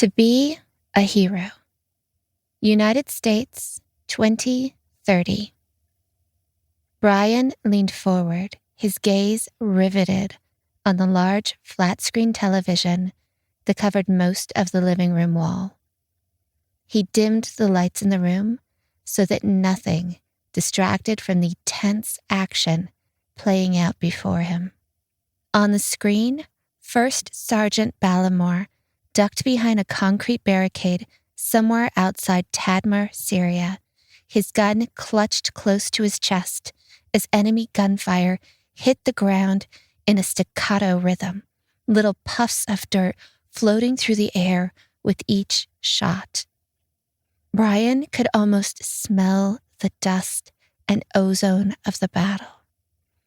To be a hero. United States, 2030. Brian leaned forward, his gaze riveted on the large flat-screen television that covered most of the living room wall. He dimmed the lights in the room so that nothing distracted from the tense action playing out before him. On the screen, First Sergeant Ballimore ducked behind a concrete barricade somewhere outside Tadmor, Syria, his gun clutched close to his chest as enemy gunfire hit the ground in a staccato rhythm, little puffs of dirt floating through the air with each shot. Brian could almost smell the dust and ozone of the battle.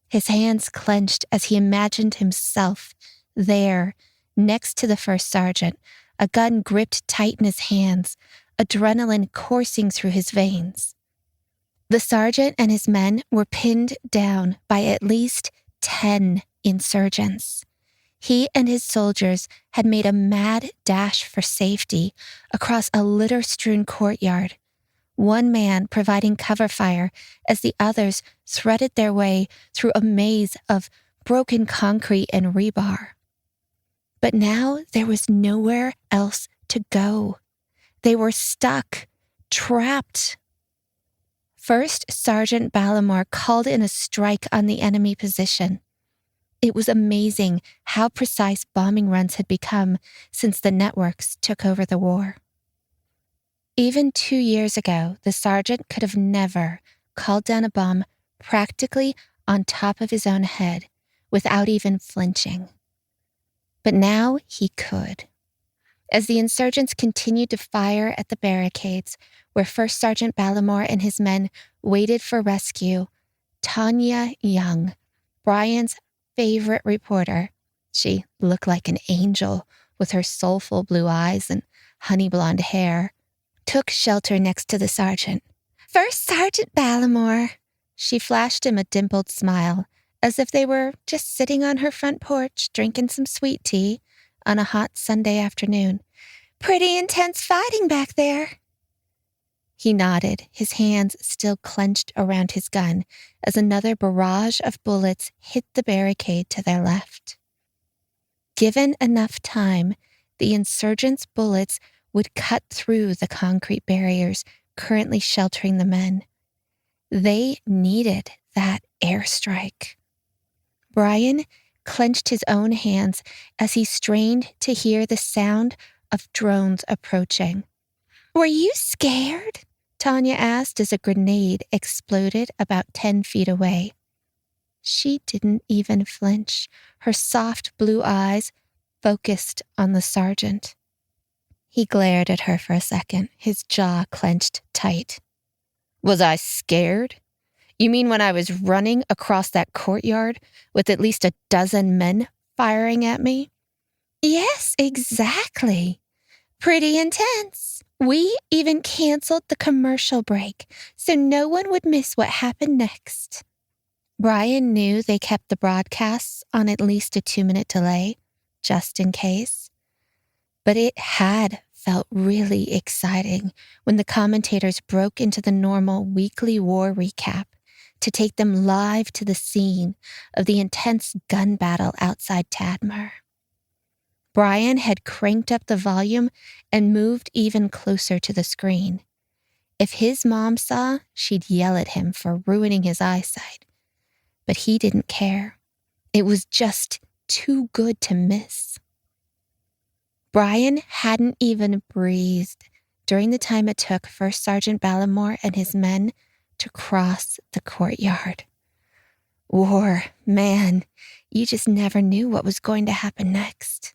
His hands clenched as he imagined himself there, next to the first sergeant, a gun gripped tight in his hands, adrenaline coursing through his veins. The sergeant and his men were pinned down by at least 10 insurgents. He and his soldiers had made a mad dash for safety across a litter-strewn courtyard, one man providing cover fire as the others threaded their way through a maze of broken concrete and rebar. But now there was nowhere else to go. They were stuck, trapped. First Sergeant Ballimore called in a strike on the enemy position. It was amazing how precise bombing runs had become since the networks took over the war. Even 2 years ago, the sergeant could have never called down a bomb practically on top of his own head without even flinching. But now he could. As the insurgents continued to fire at the barricades, where First Sergeant Ballimore and his men waited for rescue, Tanya Young, Brian's favorite reporter, she looked like an angel with her soulful blue eyes and honey blonde hair, took shelter next to the sergeant. "First Sergeant Ballimore," she flashed him a dimpled smile, as if they were just sitting on her front porch drinking some sweet tea on a hot Sunday afternoon. "Pretty intense fighting back there." He nodded, his hands still clenched around his gun as another barrage of bullets hit the barricade to their left. Given enough time, the insurgents' bullets would cut through the concrete barriers currently sheltering the men. They needed that airstrike. Brian clenched his own hands as he strained to hear the sound of drones approaching. "Were you scared?" Tanya asked as a grenade exploded about 10 feet away. She didn't even flinch, her soft blue eyes focused on the sergeant. He glared at her for a second, his jaw clenched tight. "Was I scared? You mean when I was running across that courtyard with at least a dozen men firing at me?" "Yes, exactly. Pretty intense. We even canceled the commercial break so no one would miss what happened next." Brian knew they kept the broadcasts on at least a 2-minute delay, just in case. But it had felt really exciting when the commentators broke into the normal weekly war recap to take them live to the scene of the intense gun battle outside Tadmor. Brian had cranked up the volume and moved even closer to the screen. If his mom saw, she'd yell at him for ruining his eyesight. But he didn't care. It was just too good to miss. Brian hadn't even breathed during the time it took First Sergeant Ballimore and his men to cross the courtyard. War, man, you just never knew what was going to happen next.